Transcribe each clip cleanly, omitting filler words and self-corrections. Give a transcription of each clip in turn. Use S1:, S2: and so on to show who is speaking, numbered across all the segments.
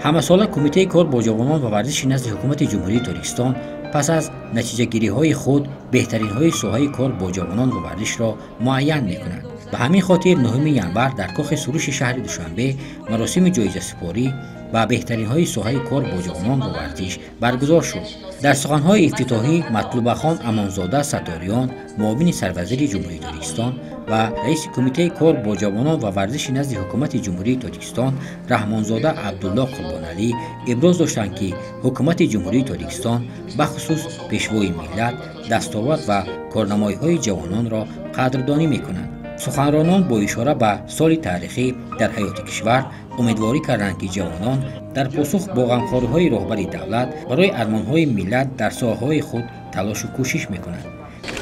S1: همه‌ساله کمیته کار با جوانان و ورزش نزد حکومت جمهوری تاجیکستان پس از نتیجه‌گیری‌های خود بهترین‌های ساحه کار با جوانان و ورزش را معین می‌کنند. به همین خاطر 9 ینور در کاخ سروش شهر دوشنبه مراسم جایزه سپاری و بهترین‌های ساحه کار با جوانان و ورزش برگزار شد. در سخن‌های افتتاحی مطلوب خان امانزاده ستاریان، معاون سروزیر جمهوری تاجیکستان و رئیس کمیته کار با جوانان و ورزش نزد حکومت جمهوری تاجیکستان رحمانزاده عبدالله قربانعلی ابراز داشتند که حکومت جمهوری تاجیکستان بخصوص پیشوای ملت دستاورد و کارنمایی‌های جوانان را قدردانی می‌کنند. سخنرانان با اشاره به سال تاریخی در حیات کشور امیدواری کردند که جوانان در پاسخ با غمخوری‌های رهبر دولت برای ارمان‌های ملت در ساحه‌های خود تلاش و کوشش می‌کنند.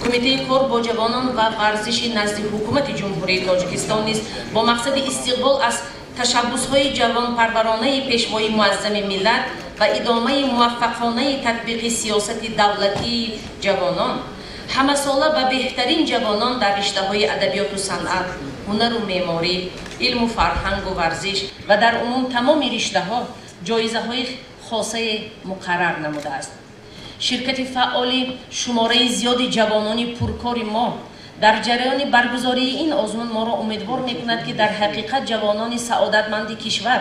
S2: کمیته کار با جوانان و ورزش نزد حکومت جمهوری تاجیکستان نیز با مقصد استقبال از تشبس‌های جوانپرورانه پیشوای معظم ملت و ادامه موفقانه تطبیق سیاست دولتی جوانان همه ساله به بهترین جوانان در رشته‌های ادبیات و صنعت، هنر و معماری، علم و فرهنگ و ورزش و در عموم تمام رشته‌ها جایزه‌های خاصه مقرر نموده است. شرکت فعال شماره زیاد جوانان پرکار ما در جریان برگزاری این آزمون ما را امیدوار می‌کند که در حقیقت جوانان سعادتمند کشور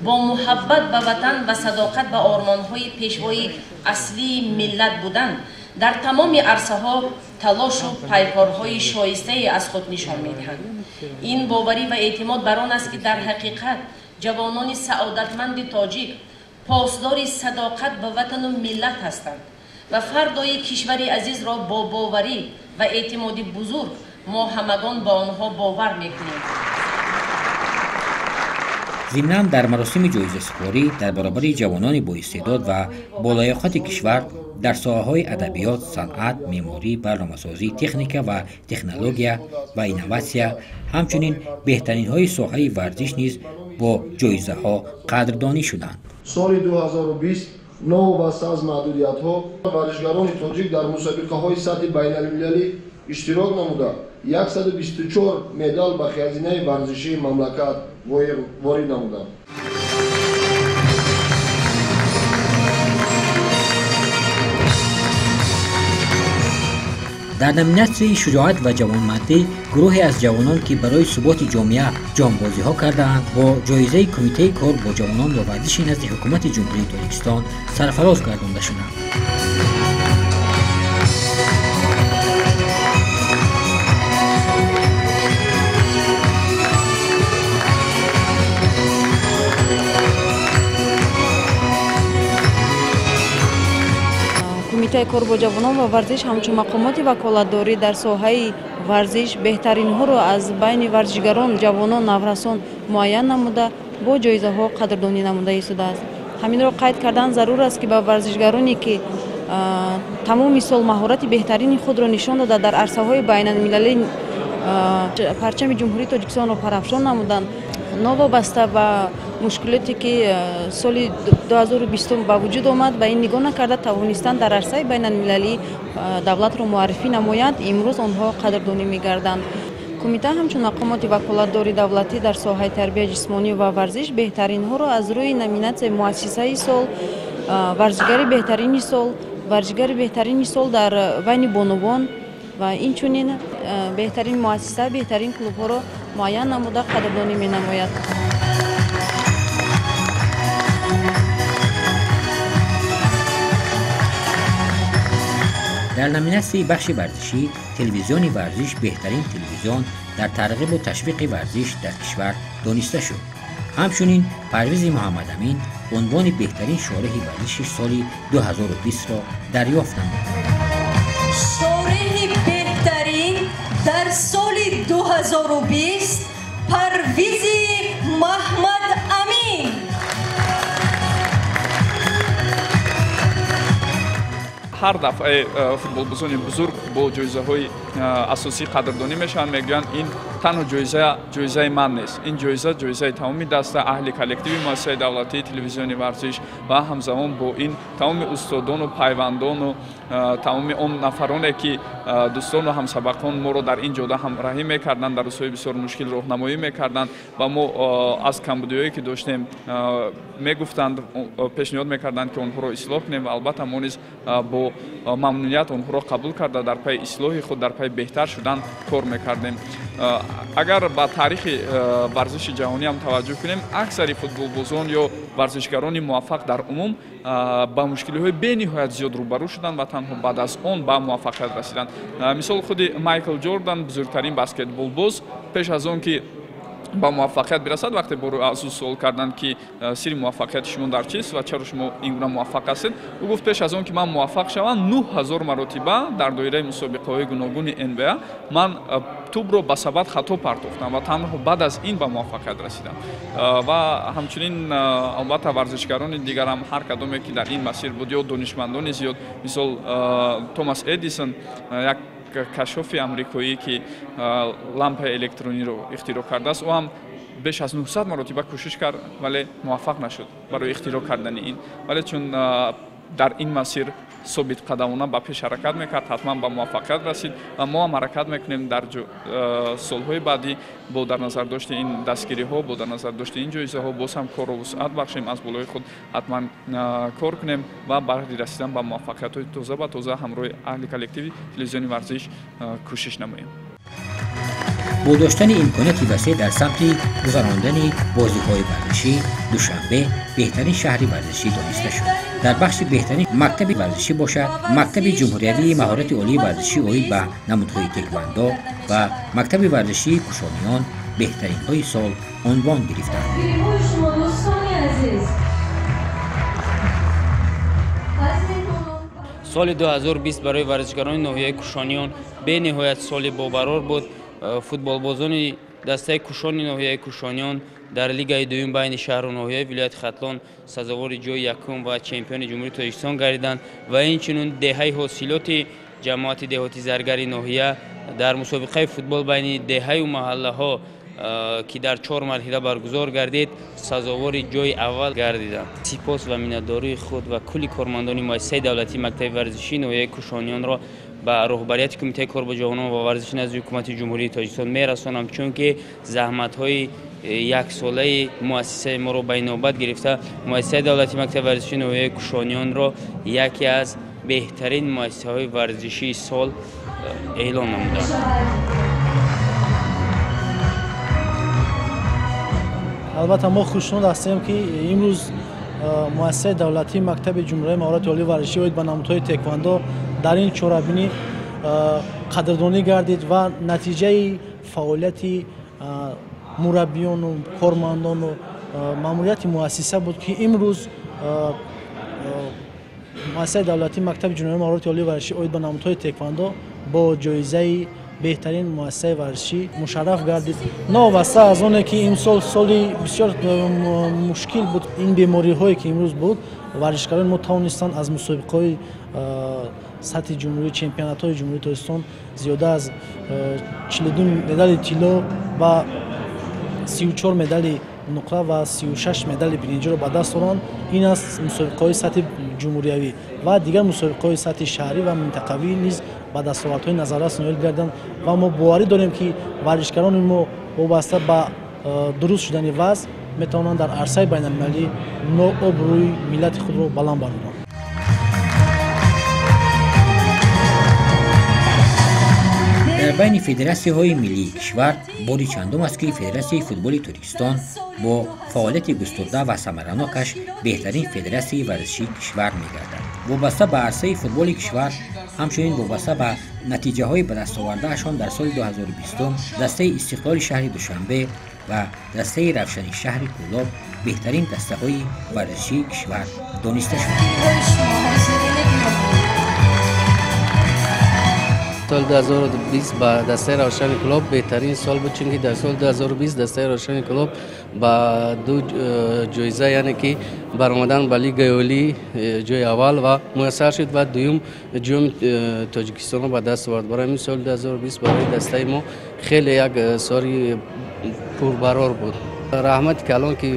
S2: با محبت به وطن و صداقت به آرمان‌های پیشوای اصلی ملت بودند در تمام عرصه‌ها تلاش و پیکارهای شایسته از خود نشان می‌دهند. این باوری و اعتماد بر آن است که در حقیقت جوانان سعادتمند تاجیک پاسدار صداقت به وطن و ملت هستند و فردای کشور عزیز را با باوری و اعتماد بزرگ ما همگان با آنها باور می‌کنیم.
S1: ضمناً در مراسم جایزه سپاری در برابر جوانان با استعداد و بالایاقت کشور در ساحه‌های ادبیات، صنعت، معماری، برنامه‌سازی، تکنیک و تکنولوژیا و اینواسیا همچنین بهترین‌های ساحه ورزش نیز با جایزه‌ها قدردانی شدند.
S3: سال 2020 نوابسته از محدودیت‌ها ورزشگران تاجیک در مسابقه‌های سطح بین‌المللی اشتراک نموده 124 مدال به خزینه ورزشی مملکت وارد نمودند.
S1: در نامیناسیون شجاعت و جوانمردی گروهی از جوانان که برای ثبات جامعه جانبازی ها کردند با جایزه کمیته کار با جوانان و ورزش نزد حکومت جمهوری تاجیکستان سرفراز گردانده شدند.
S4: کمیته کار با جوانان و ورزش همچون مقامات وکالتداری در ساحه ورزش بهترین ها را از بین ورزشگران، جوانان، نورسان معین نموده با جایزه ها قدردانی نموده ایستاده است. همین را قید کردن ضرور است که به ورزشگرانی که تمام سال مهارت بهترین خود را نشان داده در عرصه های بین المللی پرچم جمهوری تاجیکستان را پرافشان نمودند، نوابسته و مشکلاتی که سال 2020 به وجود آمد و این نگاه نکرده توانستند در عرصه بین المللی دولت را معرفی نمایند، امروز آنها قدردانی می‌گردند. کمیته همچون مقامات وکالتداری دولتی در ساحه تربیت جسمانی و ورزش بهترین ها را از روی نامیناسیون مؤسسه سال، ورزشگر بهترین سال، ورزشگر بهترین سال در بین بانوان و این چنین بهترین مؤسسه، بهترین کلوب ها را معین نموده قدردانی می نماید.
S1: در نامیناسیون بخش ورزشی تلویزیون ورزش بهترین تلویزیون در ترغیب و تشویق ورزش در کشور دانسته شد. همچنین پرویز محمد امین عنوان بهترین شارح ورزشی سال 2020 را دریافت نمود.
S5: شارح بهترین در سال 2020 پرویز محمد امین.
S6: هر دفعه فوتبالبازان بزرگ با جایزه‌های асосӣ қадрдонӣ мешаванд, мегӯянд ин танҳо ҷоизаи ман нест, ин ҷоизаи тамоми даста аҳли коллективи муассисаи давлатии телевизиони варзиш ва ҳамзамон бо ин тамоми устодону пайвандону тамоми он нафароне ки дӯстону ҳамсабақон моро дар ин ҷода ҳамроҳӣ мекарданд, дар рӯзҳои бисёр мушкил роҳнамоӣ мекарданд ва мо аз камбудиҳое ки доштем мегуфтанд, пешниҳод мекарданд ки онҳоро ислоҳ кунем ва албатта мо низ бо мамнуният онҳоро қабул карда дар пайи ислоҳи худ, дар пайи беҳтар шудан кор мекардем. агар ба таърихи варзиши ҷаҳонӣ ҳам таваҷҷӯҳ кунем, аксари футболбозон ё варзишгарони муваффақ дар умум ба мушкилиҳои бениҳоят зиёд рӯбарӯ шуданд ва танҳо баъд аз он ба муваффақият расиданд. Мисол худи Майкл Ҷордан, бузургтарин баскетболбоз, пеш аз он ки ба муваффақият бирасад, вақте бо аз ӯ суол карданд ки сири муваффақияти шумо дар чист ва чаро шумо ин гуна муваффақ ҳастед, ӯ гуфт пеш аз он ки ман муваффақ шавам 9000 маротиба дар доираи мусобиқаҳои гуногуни NBA ман тӯбро ба сабад хато партофтам ва танҳо баъд аз ин ба муваффақият расидам. Ва ҳамчунин албатта варзишгарони дигар ҳам ҳар кадоме ки дар ин масир буд, ё донишмандони зиёд, мисол Томас Эдисон, як кашфофи амрикоӣ ки лампаи электрониро ихтироъ кардааст, ӯ ҳам беш аз 900 маротиба кӯшиш кард, вале муваффақ нашуд барои ихтироъ кардани ин. Вале чун дар ин масир собитқадамона ба пеш ҳаракат мекард, ҳатман ба муваффақият расид ва мо ҳам ҳаракат мекунем дар солҳои баъдӣ бо дар назардошти ин дастгириҳо, бо дар назардошти ин ҷоизаҳо боз ҳам корро вусъат бахшем, аз болои худ ҳатман кор кунем ва барои расидан ба муваффақиятҳои тоза ба тоза ҳамроҳи аҳли коллективи телевизиони варзиш кӯшиш намоем.
S1: با داشتن امکاناتی وسیع در سمت گذراندن بازی‌های ورزشی، دوشنبه بهترین شهر ورزشی دانسته شد. در بخش بهترین مکتب ورزشی باشد، مکتب جمهوری مهارت عالی ورزشی اوید به نمودهای تکواندو و مکتب ورزشی کوشانیان بهترین های سال عنوان گرفتند.
S7: سال 2020 برای ورزشکاران ناحیه کوشانیان به نهایت سال باقرار بود. فوتبالبازان دسته کوشان ناحیه کوشانیان در لیگ دوم بین شهر و ناحیه ولایت ختلان سزاوار جای یکم و چمپیون جمهوری تاجیکستان گردیدند و اینچنین دهه حاصلات جماعت دهاتی زرگر ناحیه در مسابقه فوتبال بین دهه و محله ها که در 4 مرحله برگزار گردید سزاوار جای اول گردیدند. سپاس و مینتداری خود و کلی کارمندان مؤسسه دولتی مکتب ورزشی ناحیه کوشانیان را به رهبریت کمیته کار با جوانان و ورزش نزد حکومت جمهوری تاجیکستان میرسانم، چون که زحمت های یک ساله مؤسسه ما را به نوبت گرفته. مؤسسه دولتی مکتب ورزشی ناحیه کوشانیان را یکی از بهترین مؤسسه های ورزشی سال اعلام نموده.
S8: البته ما خوشنود هستیم که امروز مؤسسه دولتی مکتب جمهوری مهارت عالی ورزشی اوید به نمودهای تکواندو در این چهاربینی قدردانی گردید و نتیجه فعالیت مربیان و کارمندان و ماموریت مؤسسه بود که امروز مؤسسه دولتی مکتب جمهوری مهارت عالی ورزشی اوید به نمودهای تکواندو با جایزه بهترین مؤسسه ورزشی مشرف گردید. نوابسته از اونه که این سالی بسیار مشکل بود، این بیماری هایی که امروز بود، ورزشکاران ما توانستند از مسابقه های سطح جمهوری، چمپیونات های جمهوری تاجیکستان زیاده از 42 مدال طلا و 34 مدال نقره و 36 مدال برنجی را به دست آوردند. این از مسابقه های سطح جمهوری و دیگر مسابقه های سطح شهری و منطقوی نیز به دستاوردهای نظررس نایل گردند و ما باوری داریم که ورزشکاران ما وابسته به درست شدن وضع میتوانند در عرصه بین المللی نوآبروی ملت خود را بلند بردارند.
S1: در بین فدراسیون های ملی کشور باری چندم است که فدراسیون فوتبال تاجیکستان با فعالیت گسترده و ثمرناکش بهترین فدراسیون ورزشی کشور می‌گردد. وابسته به عرصه فوتبال کشور، همچنین وابسته به نتیجه های به دست آوردهشان در سال 2020 دسته استقلال شهر دوشنبه و دسته روشن شهر کولاب بهترین دسته های ورزشی کشور دانسته شد.
S9: سال 2020 با دسته روشن کلوب بهترین سال بود، چون که در سال 2020 دسته روشن کلوب با 2 جایزه یعنی که برآمدن به لیگ اولی جای اول و میسر شد و دوم جام تاجیکستان با دست آورد. برای این سال 2020 برای دسته ما خیلی یک سال پربرار بود. رحمت کلان که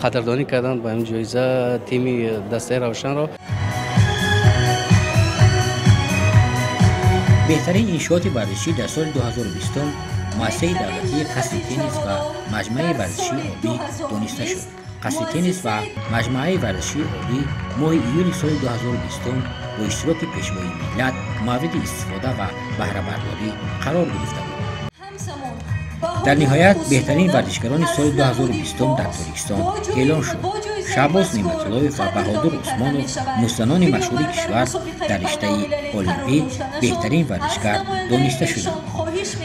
S9: قدردانی کردند به این جایزه تیم دسته روشن را.
S1: بهترین انشاءات ورزشی در سال 2020 مؤسسه دولتی قصر تنیس و مجمع ورزشی آبی دانسته شد. قصر تنیس و مجمع ورزشی آبی ماه ایول سال 2020 با اشتراک پیشوای ملت مورد استفاده و بهره برداری قرار گرفته بود. در نهایت بهترین ورزشکاران سال 2020 در تاجیکستان اعلام شد. شهباز نعمت‌اللهیف و بهادر عثمانوف مستنان مشهور کشور در رشته المپیک بهترین ورزشکار دانسته شدند.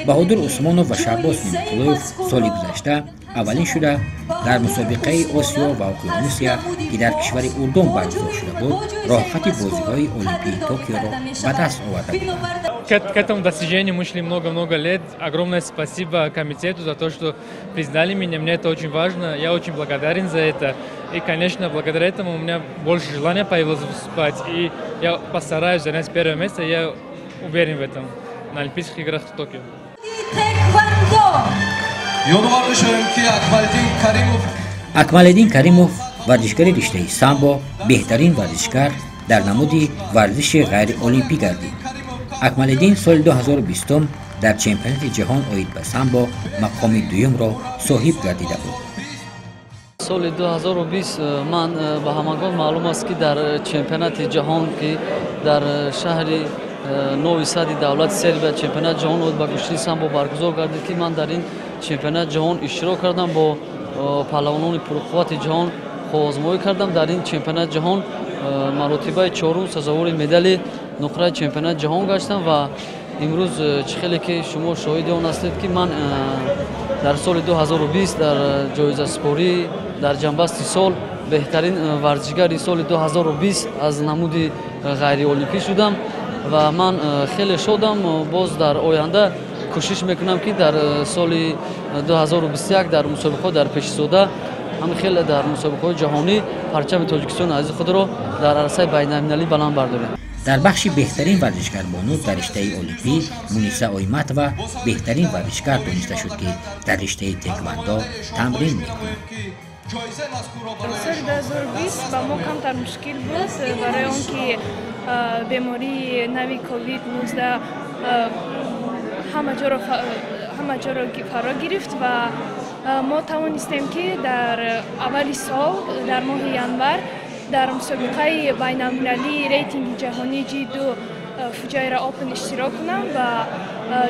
S1: بهادر عثمانوف و شهباز نعمت‌اللهیف سال گذشته اولین شده در مسابقه آسیا و اقیانوسیا که در کشور اردن برگزار شده بود راه خط بازی‌های المپیک توکیو را به دست آورده بودند.
S10: К этому достижению мы шли много-много лет. Огромное спасибо комитету за то, что признали меня. Мне это очень важно. Я очень благодарен за это. И, конечно, благодаря этому у меня больше желания появилось выступать. И я постараюсь занять первое место. Я уверен в этом. На Олимпийских играх в Токио.
S1: اکمالدین کریموف ورزشکار رشته سامبو بهترین ورزشکار در نمود ورزش غیر المپیک گردید. اکمالدین سال 2020 در چمپیونات جهان آید به سامبو مقام دوم را صاحب گردیده بود.
S11: سال 2020 من به همگان معلوم است که در چمپیونات جهان که در شهر نوی صد دولت سربیا چمپیونات جهان آید به کشتی سامبو برگزار گردید که من در این چمپیونات جهان اشتراک کردم، با پهلوانان پرقوت جهان آزمایش کردم. در این چمپیونات جهان مرتبه 4 سزاوار مدال نقره چمپیونات جهان گشتم و امروز خیلی که شما شاهد آن هستید که من در سال 2020 در جایزه سپوری در جنبست سال بهترین ورزشکار سال 2020 از نمود غیر المپیک شدم و من خیلی شادم. باز در آینده کوشش میکنم که در سال 2021 در مسابقه در پیش سوده هم خیلی در مسابقه جهانی پرچم تاجیکستان عزیز خود را در عرصه بین‌المللی بلند برداریم.
S1: در بخش بهترین ورزشکار بانو در رشته المپیک مونیسا اویمت و بهترین ورزشکار دانسته شد که در رشته تکواندو تمرین می‌کند.
S12: سال 2020 با ما کمتر مشکل بود برای آنکه بیماری نوی کووید 19 همه جا را فرا گرفت و ما توانستیم که در اول سال در ماه ینور در مسابقه بین‌المللی ریتینگ جهانی G2 فجایرا اوپن اشتراک کنم و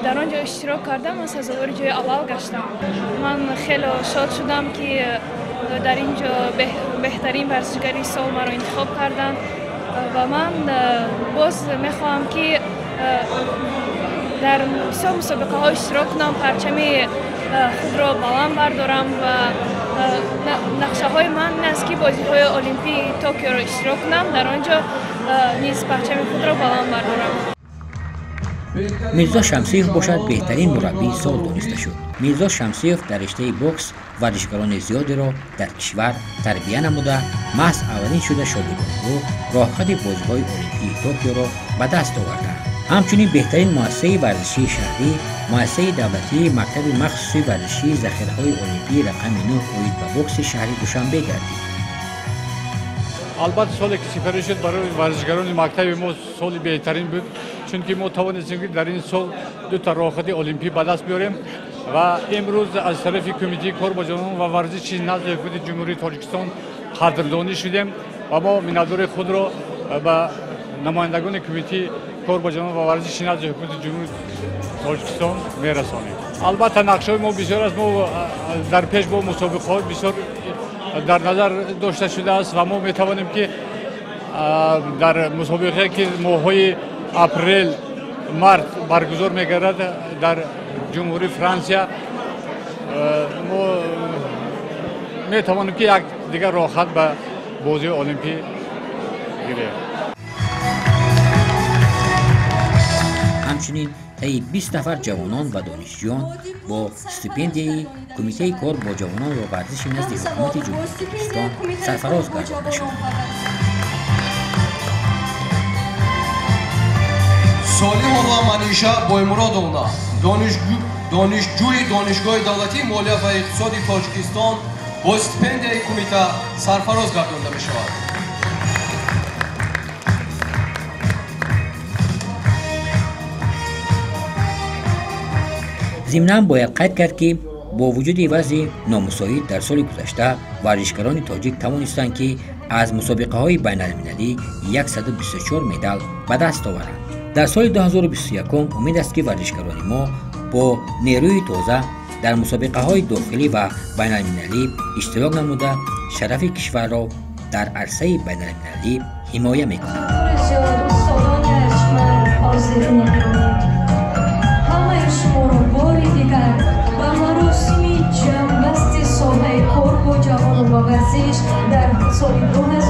S12: در آنجا اشتراک کردم و سزاوار جای اول گشتم. من خیلی شاد شدم که در اینجا بهترین ورزشکاری سال مرا انتخاب کردند و من باز میخواهم که در بسیار مسابقه ها اشتراک کنم، پرچم خود را بلند بردارم و نقشه های من این است که بازی های المپیک توکیو را اشتراک کنم، در آنجا نیز پرچم خود را بلند بردارم.
S1: میرزا شمسیف باشد بهترین مربی سال دانسته شد. میرزا شمسیف در رشته بوکس ورزشکاران زیادی را در کشور تربیت نموده محض اولین شده شاگردان او راهخط بازی‌های المپیک توکیو را به دست آورده. همچنین بهترین مؤسسه ورزشی شهری مؤسسه دولتی مکتب مخصوصی ورزشی ذخیره‌های المپیک رقم 9 اوید به بوکس شهری دوشنبه گردید.
S13: البته سالی که سپری شد برای ورزشکاران مکتب ما سال بهترین بود، چون که ما توانستیم که در این سال 2 راهخط المپیک به دست بیاریم و امروز از طرف کمیته کار با جوانان و ورزش نزد حکومت جمهوری تاجیکستان قدردانی شدیم و ما منظور خود را به نمایندگان کمیته کار با جوانان و ورزش نزد حکومت جمهوری تاجیکستان میرسانیم. البته نقشه ما بسیار از ما در پیش با مسابقات بسیار در نظر داشته شده است و ما می توانیم که در مسابقه که ماه‌های اپریل مارت برگزار می‌گردد در جمهوری فرانسه ما می توانیم که یک دیگر راهخط به بازی المپیک گیریم.
S1: همچنین طی 20 نفر جوانان و دانشجویان با استیپندیای کمیته کار با جوانان و ورزش نزد حکومت جمهوری ترکستان سرفراز گردانده شد.
S14: Солимова Маниша Боймуродовна, донишҷӯи Донишгоҳи давлатии молия ва иқтисоди Тоҷикистон бо стипендияи кумита сарфароз гардонда мешавад.
S1: ضمناً باید قید کرد که با وجود وضع نامساعد در سال گذشته ورزشکاران تاجیک توانستند که از مسابقه‌های بین‌المللی 124 مدال به دست آورند. در سال 2021 امید است که ورزشکاران ما با نیروی تازه در مسابقه‌های داخلی و بین‌المللی اشتراک نموده شرف کشور را در عرصه بین‌المللی حمایت می‌کنند.
S5: مراسم جمع‌بستی سال‌های کار با جوان و ورزش در سال 2021